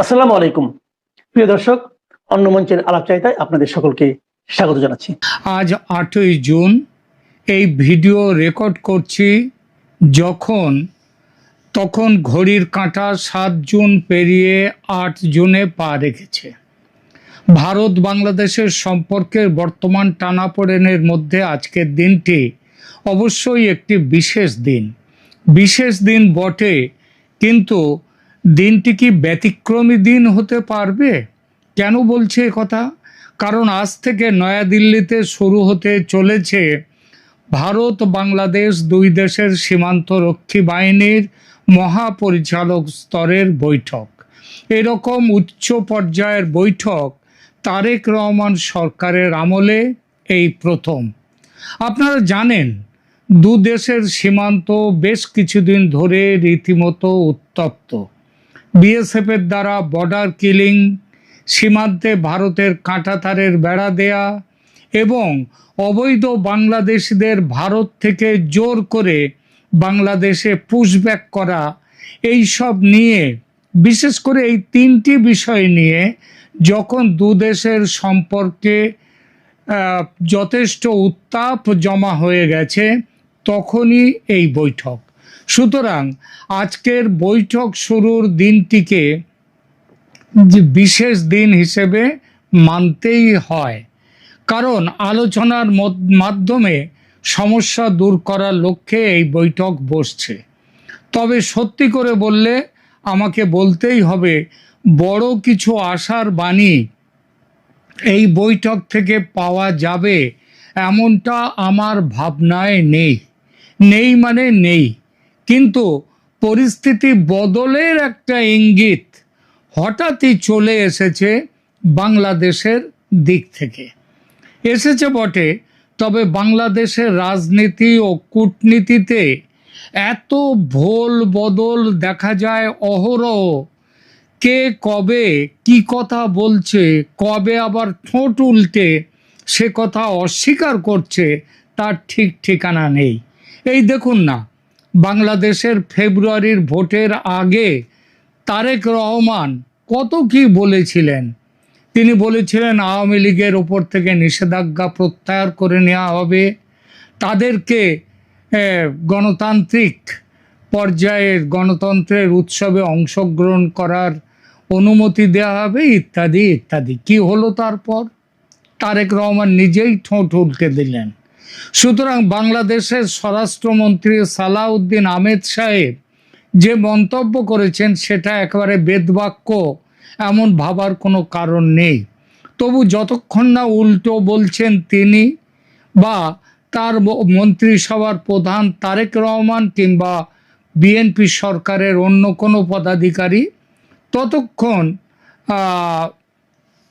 আসসালামু আলাইকুম প্রিয় দর্শক, অন্য মঞ্চের আলাপচারিতায় আপনাদের সকলকে স্বাগত জানাচ্ছি। আজ 8ই জুন। এই ভিডিও রেকর্ড করছি যখন তখন ঘড়ির কাঁটা 7 জুন পেরিয়ে 8 জুনে পা রেখেছে। ভারত বাংলাদেশের সম্পর্কের বর্তমান টানাপোড়েনের মধ্যে আজকের দিনটি অবশ্যই একটি বিশেষ দিন বটে, কিন্তু দিনটি কি ব্যতিক্রমী দিন হতে পারবে? কেন বলছে কথা? কারণ আজ থেকে নয়াদিল্লিতে শুরু হতে চলেছে ভারত বাংলাদেশ দুই দেশের সীমান্ত রক্ষী বাহিনীর মহাপরিচালক স্তরের বৈঠক। এরকম উচ্চ পর্যায়ের বৈঠক তারেক রহমান সরকারের আমলে এই প্রথম। আপনারা জানেন, দু দেশের সীমান্ত বেশ কিছুদিন ধরে রীতিমতো উত্তপ্ত। বিএসএফের দ্বারা বর্ডার কিলিং, সীমান্তে ভারতের কাঁটাতারের বেড়া দেয়া এবং অবৈধ বাংলাদেশিদের ভারত থেকে জোর করে বাংলাদেশে পুশব্যাক করা, এই সব নিয়ে, বিশেষ করে এই তিনটি বিষয় নিয়ে যখন দু দেশের সম্পর্কে যথেষ্ট উত্তাপ জমা হয়ে গেছে, তখনই এই বৈঠক। সুতরাং আজকের বৈঠক শুরুর দিনটিকে যে বিশেষ দিন হিসেবে মানতেই হয়, কারণ আলোচনার মাধ্যমে সমস্যা দূর করার লক্ষ্যে এই বৈঠক বসছে। তবে সত্যি করে বললে আমাকে বলতেই হবে, বড় কিছু আশার বাণী এই বৈঠক থেকে পাওয়া যাবে এমনটা আমার ভাবনায় নেই মানে নেই। কিন্তু পরিস্থিতি বদলের একটা ইঙ্গিত হঠাৎই চলে এসেছে বাংলাদেশের দিক থেকে। এসেছে বটে, তবে বাংলাদেশের রাজনীতি ও কূটনীতিতে এত ভোল বদল দেখা যায় অহরহ। কে কবে কি কথা বলছে, কবে আবার ঠোঁট উল্টে সে কথা অস্বীকার করছে, তার ঠিক ঠিকানা নেই। এই দেখুন না, বাংলাদেশের ফেব্রুয়ারির ভোটের আগে তারেক রহমান কত কি বলেছিলেন। তিনি বলেছিলেন আওয়ামী লীগের ওপর থেকে নিষেধাজ্ঞা প্রত্যাহার করে নেওয়া হবে, তাদেরকে গণতান্ত্রিক পর্যায়ের গণতন্ত্রের উৎসবে অংশগ্রহণ করার অনুমতি দেওয়া হবে, ইত্যাদি ইত্যাদি। কি হলো তারপর? তারেক রহমান নিজেই ঠোঁট উল্টে দিলেন। সুতরাং বাংলাদেশের স্বরাষ্ট্রমন্ত্রী সালাউদ্দিন আহমেদ সাহেব যে মন্তব্য করেছেন সেটা একেবারে বেদবাক্য, এমন ভাবার কোনো কারণ নেই। তবু যতক্ষণ না উল্টো বলছেন তিনি বা তার মন্ত্রিসভার প্রধান তারেক রহমান কিংবা বিএনপি সরকারের অন্য কোনো পদাধিকারী,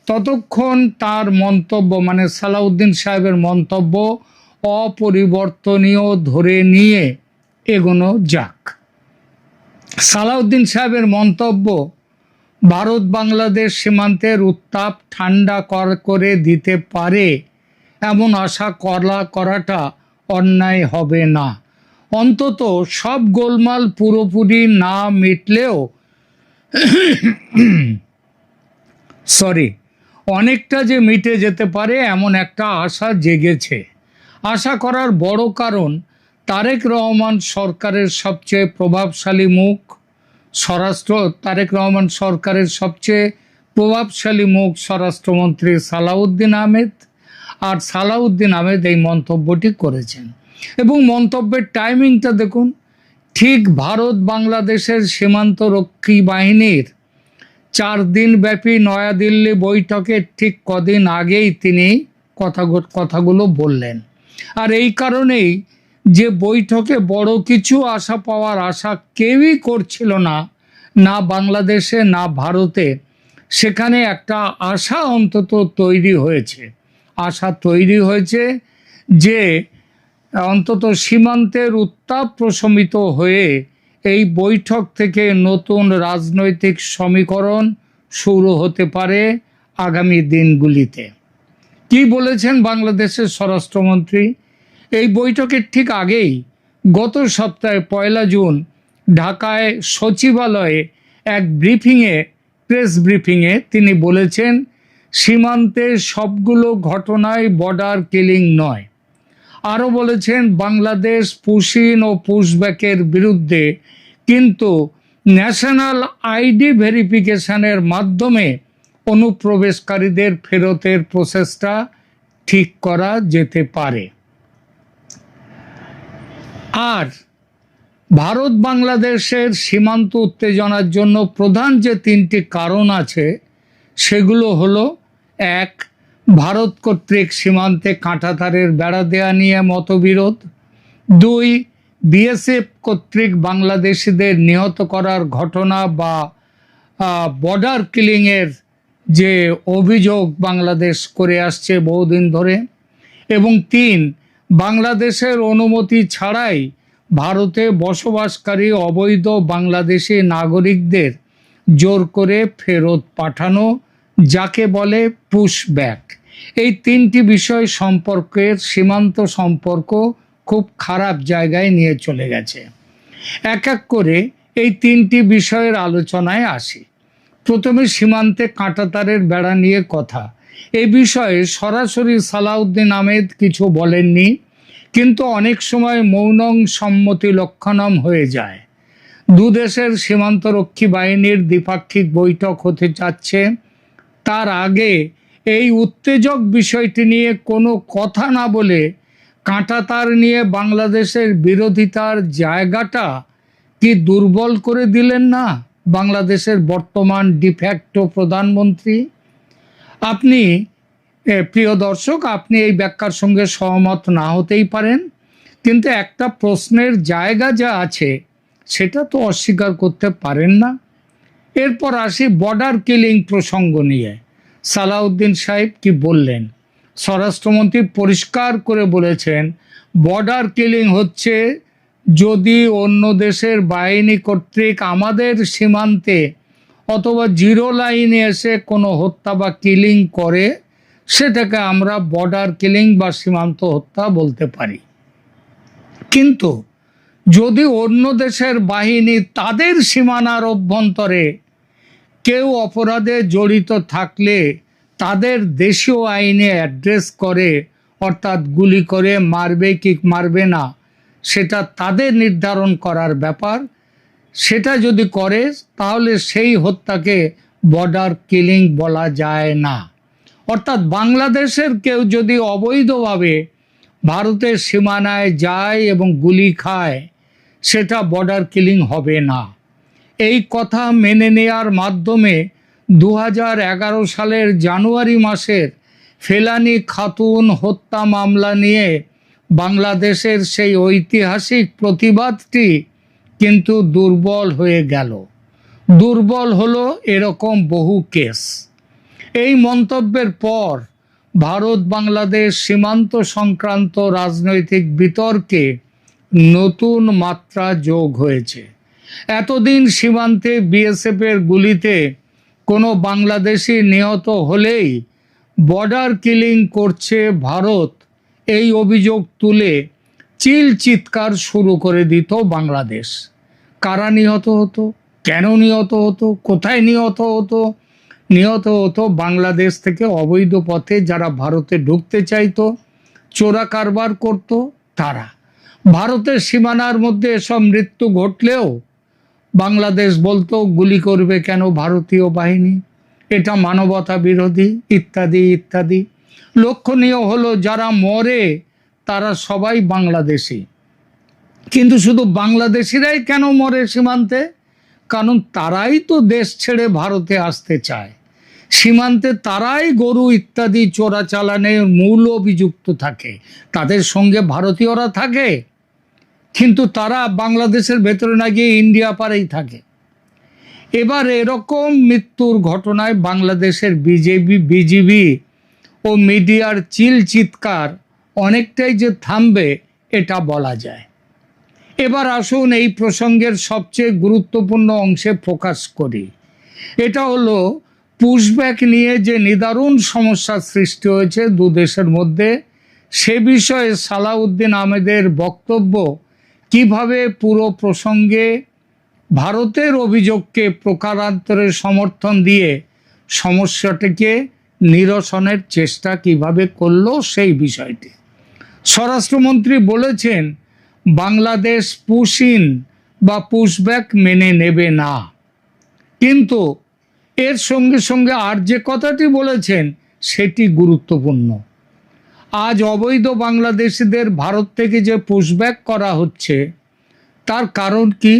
ততক্ষণ তার মন্তব্য মানে সালাউদ্দিন সাহেবের মন্তব্য অপরিবর্তনীয় ধরে নিয়ে এগোনো যাক। সালাউদ্দিন সাহেবের মন্তব্য ভারত বাংলাদেশ সীমান্তের উত্তাপ ঠান্ডা করে দিতে পারে এমন আশা করাটা অন্যায় হবে না। অন্তত সব গোলমাল পুরোপুরি না মিটলেও অনেকটা যে মিটে যেতে পারে এমন একটা আশা জেগেছে। আশা করার বড় কারণ, তারেক রহমান সরকারের সবচেয়ে প্রভাবশালী মুখ, স্বরাষ্ট্রমন্ত্রী সালাউদ্দিন আহমেদ। আর সালাউদ্দিন আহমেদ এই মন্তব্যটি করেছেন এবং মন্তব্যের টাইমিংটা দেখুন। ঠিক ভারত বাংলাদেশের সীমান্ত রক্ষী বাহিনীর 4 দিন ব্যাপী নয়াদিল্লি বৈঠকের ঠিক কদিন আগেই তিনি কথাগুলো বললেন। আর এই কারণেই যে বৈঠকে বড় কিছু পাওয়ার আশা কেউই করছিল না, না বাংলাদেশে না ভারতে, সেখানে একটা আশা অন্তত তৈরি হয়েছে যে অন্তত সীমান্তের উত্তাপ প্রশমিত হয়ে এই বৈঠক থেকে নতুন রাজনৈতিক সমীকরণ শুরু হতে পারে আগামী দিনগুলিতে। কি বলেছেন বাংলাদেশের স্বরাষ্ট্রমন্ত্রী? এই বৈঠকের ঠিক আগেই গত সপ্তাহে 1 জুন ঢাকায় সচিবালয়ে এক ব্রিফিংয়ে প্রেস ব্রিফিংয়ে তিনি বলেছেন, সীমান্তে সবগুলো ঘটনায় বর্ডার কিলিং নয়। আরও বলেছেন, বাংলাদেশ পুশিন ও পুশব্যাকের বিরুদ্ধে, কিন্তু ন্যাশনাল আইডি ভেরিফিকেশনের মাধ্যমে অনুপ্রবেশকারীদের ফেরতের প্রসেসটা ঠিক করা যেতে পারে। আর ভারত বাংলাদেশের সীমান্ত উত্তেজনার জন্য প্রধান যে তিনটি কারণ আছে সেগুলো হলো: এক, ভারত কর্তৃক সীমান্তে কাঁটাতারের বেড়া দেয়া নিয়ে মতবিরোধ; দুই, বিএসএফ কর্তৃক বাংলাদেশিদের নিহত করার ঘটনা বা বর্ডার কিলিংয়ের যে অভিযোগ বাংলাদেশ করে আসছে বহুদিন ধরে; এবং তিন, বাংলাদেশের অনুমতি ছাড়াই ভারতে বসবাসকারী অবৈধ বাংলাদেশি নাগরিকদের জোর করে ফেরত পাঠানো, যাকে বলে পুশব্যাক। এই তিনটি বিষয় সম্পর্কের সীমান্ত সম্পর্ক খুব খারাপ জায়গায় নিয়ে চলে গেছে। এক এক করে এই তিনটি বিষয়ের আলোচনায় আসি। প্রথমে সীমান্তে কাঁটাতারের বেড়া নিয়ে কথা। এই বিষয়ে সরাসরি সালাউদ্দিন আহমেদ কিছু বলেননি, কিন্তু অনেক সময় মৌনং সম্মতি লক্ষণম হয়ে যায়। দুদেশের সীমান্তরক্ষী বাহিনীর দ্বিপাক্ষিক বৈঠক হতে যাচ্ছে, তার আগে এই উত্তেজক বিষয়টি নিয়ে কোনো কথা না বলে কাঁটাতার নিয়ে বাংলাদেশের বিরোধিতার জায়গাটা কি দুর্বল করে দিলেন না বাংলাদেশের বর্তমান ডিফ্যাক্টো প্রধানমন্ত্রী? আপনি, প্রিয় দর্শক, আপনি এই ব্যাখ্যার সঙ্গে সহমত না হতেই পারেন, কিন্তু একটা প্রশ্নের জায়গা যা আছে সেটা তো অস্বীকার করতে পারেন না। এরপর আসি বর্ডার কিলিং প্রসঙ্গ নিয়ে। সালাউদ্দিন সাহেব কি বললেন? স্বরাষ্ট্রমন্ত্রী পরিষ্কার করে বলেছেন, বর্ডার কিলিং হচ্ছে যদি অন্য দেশের বাহিনী কর্তৃক আমাদের সীমান্তে অথবা জিরো লাইনে এসে কোনো হত্যা বা কিলিং করে, সেটাকে আমরা বর্ডার কিলিং বা সীমান্ত হত্যা বলতে পারি। কিন্তু যদি অন্য দেশের বাহিনী তাদের সীমানার অভ্যন্তরে কেউ অপরাধে জড়িত থাকলে তাদের দেশীয় আইনে অ্যাড্রেস করে, অর্থাৎ গুলি করে মারবে কি মারবে না সেটা তাদের নির্ধারণ করার ব্যাপার, সেটা যদি করে তাহলে সেই হত্যাকে বর্ডার কিলিং বলা যায় না। অর্থাৎ বাংলাদেশের কেউ যদি অবৈধভাবে ভারতের সীমানায় যায় এবং গুলি খায়, সেটা বর্ডার কিলিং হবে না। এই কথা মেনে নেয়ার মাধ্যমে 2011 সালের জানুয়ারি মাসের ফেলানী খাতুন হত্যা মামলা নিয়ে বাংলাদেশের সেই ঐতিহাসিক প্রতিবাদটি কিন্তু দুর্বল হয়ে গেল। দুর্বল হলো এরকম বহু কেস। এই মন্তব্যের পর ভারত বাংলাদেশ সীমান্ত সংক্রান্ত রাজনৈতিক বিতর্কে নতুন মাত্রা যোগ হয়েছে। এতদিন সীমান্তে বিএসএফের গুলিতে কোনো বাংলাদেশি নিহত হলেই বর্ডার কিলিং করছে ভারত, এই অভিযোগ তুলে চিৎকার শুরু করে দিত বাংলাদেশ। কারা নিহত হতো, কেন নিহত হতো, কোথায় নিহত হতো? নিহত হতো বাংলাদেশ থেকে অবৈধ পথে যারা ভারতে ঢুকতে চাইতো, চোরা কারবার করত তারা। ভারতের সীমানার মধ্যে এসব মৃত্যু ঘটলেও বাংলাদেশ বলতো গুলি করবে কেন ভারতীয় বাহিনী, এটা মানবতা বিরোধী ইত্যাদি ইত্যাদি। লক্ষণীয় হলো যারা মরে তারা সবাই বাংলাদেশি। কিন্তু শুধু বাংলাদেশিরাই কেন মরে সীমান্তে? কারণ তারাই তো দেশ ছেড়ে ভারতে আসতে চায়। সীমান্তে তারাই গরু ইত্যাদি চোরাচালানের মূল অভিযুক্ত থাকে, তাদের সঙ্গে ভারতীয়রা থাকে, কিন্তু তারা বাংলাদেশের ভেতরে না গিয়ে ইন্ডিয়া পারেই থাকে। এবার এরকম মৃত্যুর ঘটনায় বাংলাদেশের বিজিবি ও মিডিয়ার চিৎকার অনেকটাই যে থামবে এটা বলা যায়। এবার আসুন এই প্রসঙ্গের সবচেয়ে গুরুত্বপূর্ণ অংশে ফোকাস করি। এটা হলো পুশব্যাক নিয়ে যে নিদারুণ সমস্যার সৃষ্টি হয়েছে দু দেশের মধ্যে, সে বিষয়ে সালাউদ্দিন আহমেদের বক্তব্য কিভাবে পুরো প্রসঙ্গে ভারতের অভিযোগকে প্রকারান্তরে সমর্থন দিয়ে সমস্যাটিকে নিরসনের চেষ্টা কিভাবে করলো সেই বিষয়টি। স্বরাষ্ট্রমন্ত্রী বলেছেন বাংলাদেশ পুশ ইন বা পুশব্যাক মেনে নেবে না, কিন্তু এর সঙ্গে সঙ্গে আর যে কথাটি বলেছেন সেটি গুরুত্বপূর্ণ। আজ অবৈধ বাংলাদেশিদের ভারত থেকে যে পুশব্যাক করা হচ্ছে তার কারণ কি?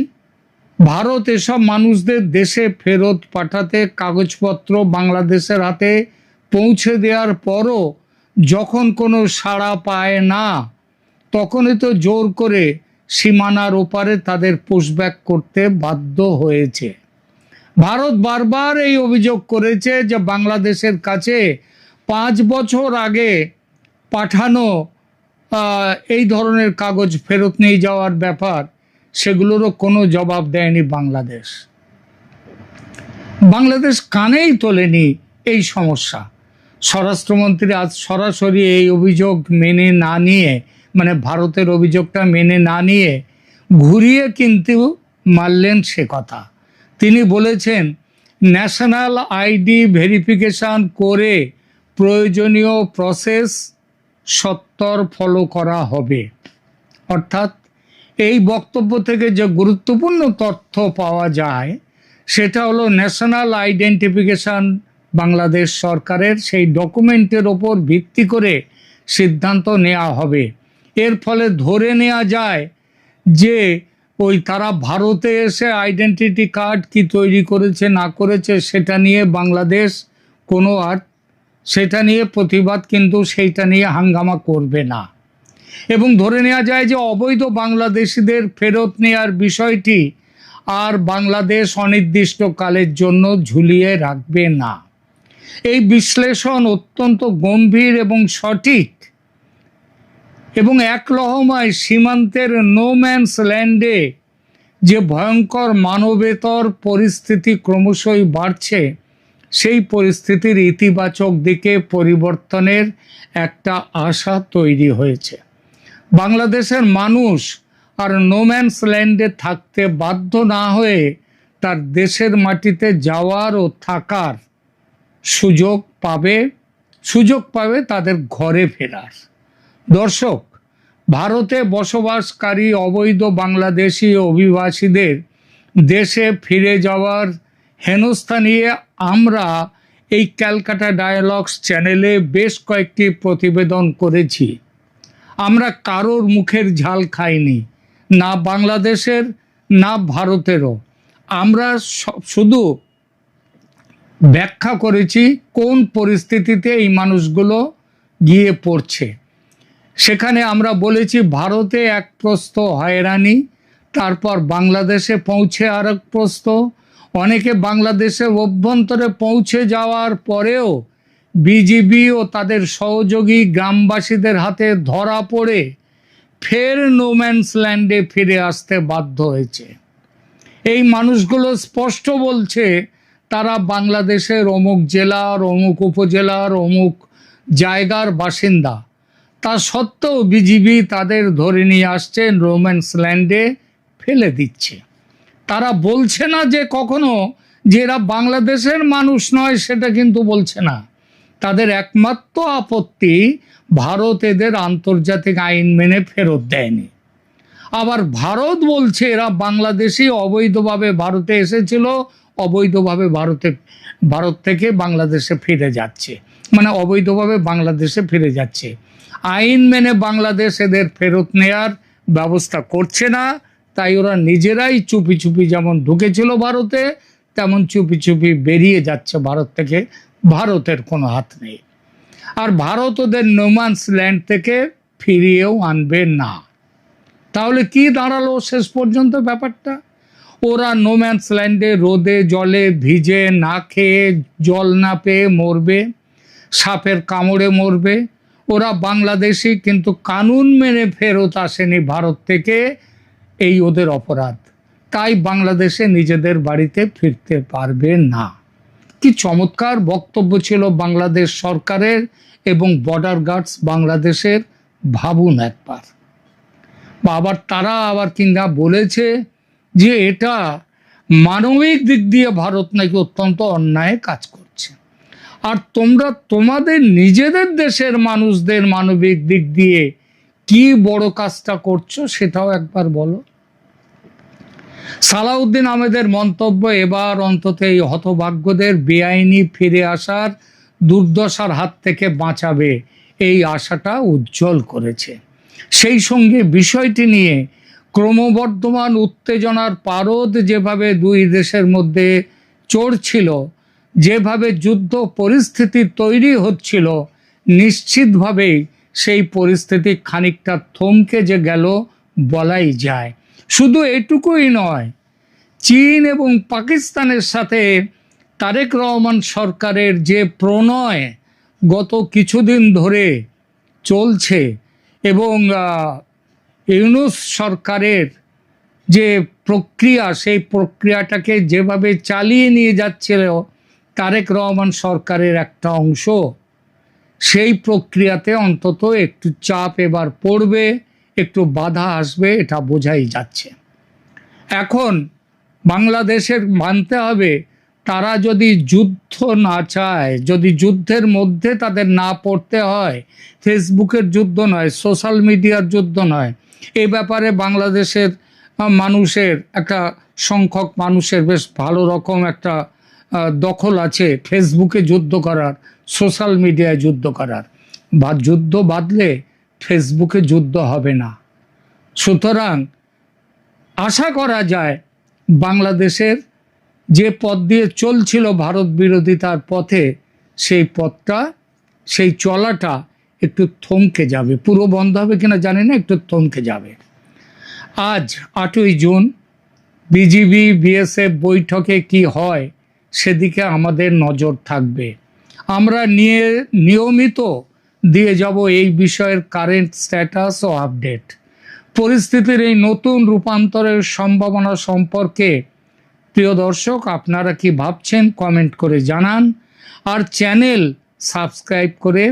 ভারত এসব মানুষদের দেশে ফেরত পাঠাতে কাগজপত্র বাংলাদেশের হাতে পৌঁছে দেওয়ার পরও যখন কোনো সাড়া পায় না, তখনই তো জোর করে সীমানার ওপারে তাদের পুশব্যাক করতে বাধ্য হয়েছে। ভারত বারবার এই অভিযোগ করেছে যে বাংলাদেশের কাছে 5 বছর আগে পাঠানো এই ধরনের কাগজ ফেরত নিয়ে যাওয়ার ব্যাপার, সেগুলোরও কোনো জবাব দেয়নি বাংলাদেশ। বাংলাদেশ কানেই তোলেনি এই সমস্যা। স্বরাষ্ট্রমন্ত্রী আজ সরাসরি এই অভিযোগ মেনে না নিয়ে, মানে ভারতের অভিযোগটা মেনে না নিয়ে ঘুরিয়ে কিন্তু মারলেন সে কথা। তিনি বলেছেন ন্যাশনাল আইডি ভেরিফিকেশন করে প্রয়োজনীয় প্রসেস সত্বর ফলো করা হবে। অর্থাৎ এই বক্তব্য থেকে যে গুরুত্বপূর্ণ তথ্য পাওয়া যায় সেটা হলো ন্যাশনাল আইডেন্টিফিকেশন বাংলাদেশ সরকারের, সেই ডকুমেন্টের ওপর ভিত্তি করে সিদ্ধান্ত নেওয়া হবে। এর ফলে ধরে নেওয়া যায় যে তারা ভারতে এসে আইডেন্টিটি কার্ড কি তৈরি করেছে না করেছে সেটা নিয়ে বাংলাদেশ কোনো আর সেটা নিয়ে প্রতিবাদ কিন্তু সেইটা নিয়ে হাঙ্গামা করবে না, এবং ধরে নেওয়া যায় যে অবৈধ বাংলাদেশিদের ফেরত নেওয়ার বিষয়টি আর বাংলাদেশ অনির্দিষ্টকালের জন্য ঝুলিয়ে রাখবে না। এই বিশ্লেষণ অত্যন্ত গম্ভীর এবং সঠিক, এবং এক লহমায় সীমান্তের নো ম্যানস ল্যান্ডে যে ভয়ঙ্কর মানবেতর পরিস্থিতি ক্রমশই বাড়ছে, সেই পরিস্থিতির ইতিবাচক দিকে পরিবর্তনের একটা আশা তৈরি হয়েছে। বাংলাদেশের মানুষ আর নো ম্যানস ল্যান্ডে থাকতে বাধ্য না হয়ে তার দেশের মাটিতে যাওয়ার ও থাকার সুযোগ পাবে তাদের ঘরে ফেরার। দর্শক, ভারতে বসবাসকারী অবৈধ বাংলাদেশি অভিবাসীদের দেশে ফিরে যাওয়ার হেনস্থা নিয়ে আমরা এই ক্যালকাটা ডায়ালগস চ্যানেলে বেশ কয়েকটি প্রতিবেদন করেছি। আমরা কারোর মুখের ঝাল খাইনি, না বাংলাদেশের না ভারতেরও। আমরা শুধু ব্যাখ্যা করেছি কোন পরিস্থিতিতে এই মানুষগুলো গিয়ে পড়ছে। সেখানে আমরা বলেছি ভারতে এক প্রস্থ হয়রানি, তারপর বাংলাদেশে পৌঁছে আর এক প্রস্থ, অনেকে বাংলাদেশের অভ্যন্তরে পৌঁছে যাওয়ার পরেও বিজিবি ও তাদের সহযোগী গ্রামবাসীদের হাতে ধরা পড়ে ফের নোম্যান্স ল্যান্ডে ফিরে আসতে বাধ্য হয়েছে। এই মানুষগুলো স্পষ্ট বলছে তারা বাংলাদেশের অমুক জেলার, অমুক উপজেলার, অমুক জায়গার বাসিন্দা। তা সত্ত্বেও বিজিবি তাদের ধরে নিয়ে আসছে, নোম্যান্স ল্যান্ডে ফেলে দিচ্ছে। তারা বলছে না যে কখনো যে এরা বাংলাদেশের মানুষ নয়, সেটা কিন্তু বলছে না। তাদের একমাত্র আপত্তি ভারত এদের আন্তর্জাতিক আইন মেনে ফেরত দেয়নি। আবার ভারত বলছে এরা বাংলাদেশি, অবৈধভাবে ভারতে এসেছিল, অবৈধভাবে ভারত থেকে বাংলাদেশে ফিরে যাচ্ছে, মানে অবৈধভাবে বাংলাদেশে ফিরে যাচ্ছে। আইন মেনে বাংলাদেশ এদের ফেরত নেয়ার ব্যবস্থা করছে না, তাই ওরা নিজেরাই চুপি চুপি যেমন ঢুকেছিল ভারতে, তেমন চুপি চুপি বেরিয়ে যাচ্ছে ভারত থেকে। ভারতের কোনো হাত নেই, আর ভারত ওদের নোম্যান্স ল্যান্ড থেকে ফিরিয়েও আনবে না। তাহলে কি দাঁড়ালো শেষ পর্যন্ত ব্যাপারটা? ওরা নোম্যান্স ল্যান্ডে রোদে জলে ভিজে না খেয়ে জল না পেয়ে মরবে, সাপের কামড়ে মরবে। ওরা বাংলাদেশি, কিন্তু কানুন মেনে ফেরত আসেনি ভারত থেকে, এই ওদের অপরাধ। তাই বাংলাদেশে নিজেদের বাড়িতে ফিরতে পারবে না। কি চমৎকার বক্তব্য ছিল বাংলাদেশ সরকারের এবং বর্ডার গার্ডস বাংলাদেশের, ভাবুন একবার। আবার তারা কিনা বলেছে যে এটা মানবিক দিক দিয়ে ভারত নাকি অত্যন্ত অন্যায় কাজ করছে। আর তোমরা তোমাদের নিজেদের দেশের মানুষদের মানবিক দিক দিয়ে কি বড় কাজটা করছো সেটাও একবার বলো। সালাউদ্দিন আহমেদের মন্তব্য এবার অন্তত এই হতভাগ্যদের বেআইনি ফিরে আসার দুর্দশার হাত থেকে বাঁচাবে, এই আশাটা উজ্জ্বল করেছে। সেই সঙ্গে বিষয়টি নিয়ে ক্রমবর্ধমান উত্তেজনার পারদ যেভাবে দুই দেশের মধ্যে চড়ছিল, যেভাবে যুদ্ধ পরিস্থিতি তৈরি হচ্ছিল, নিশ্চিতভাবেই সেই পরিস্থিতি খানিকটা থমকে যে গেল বলাই যায়। শুধু এটুকুই নয়, চীন এবং পাকিস্তানের সাথে তারেক রহমান সরকারের যে প্রণয় গত কিছুদিন ধরে চলছে এবং ইউনূস সরকারের যে প্রক্রিয়া, সেই প্রক্রিয়াটাকে যেভাবে চালিয়ে নিয়ে যাচ্ছিল তারেক রহমান সরকারের একটা অংশ, সেই প্রক্রিয়াতে অন্তত একটু চাপ এবার পড়বে, একটু বাধা আসবে, এটা বোঝাই যাচ্ছে। এখন বাংলাদেশের মানতে হবে, তারা যদি যুদ্ধ না চায়, যদি যুদ্ধের মধ্যে তাদের না পড়তে হয়, ফেসবুকের যুদ্ধ নয়, সোশ্যাল মিডিয়ার যুদ্ধ নয়, এই ব্যাপারে বাংলাদেশের মানুষের একটা সংখ্যক মানুষের বেশ ভালো রকম একটা দখল আছে ফেসবুকে যুদ্ধ করার, সোশ্যাল মিডিয়ায় যুদ্ধ করার। বা যুদ্ধ বাঁধলে ফেসবুকে যুদ্ধ হবে না। সুতরাং আশা করা যায় বাংলাদেশের যে পথ দিয়ে চলছিল ভারত বিরোধিতার পথে, সেই পথটা, সেই চলাটা একটু থমকে যাবে। পুরো বন্ধ হবে কিনা জানি না, একটু থমকে যাবে। আজ 8ই জুন বিজিবি বিএসএফ বৈঠকে কি হয় সেদিকে আমাদের নজর থাকবে। আমরা নিয়মিত দিয়ে যাব এই বিষয়ের কারেন্ট স্ট্যাটাস ও আপডেট। পরিস্থিতির এই নতুন রূপান্তরের সম্ভাবনা সম্পর্কে প্রিয় দর্শক আপনারা কি ভাবছেন কমেন্ট করে জানান, আর চ্যানেল সাবস্ক্রাইব করে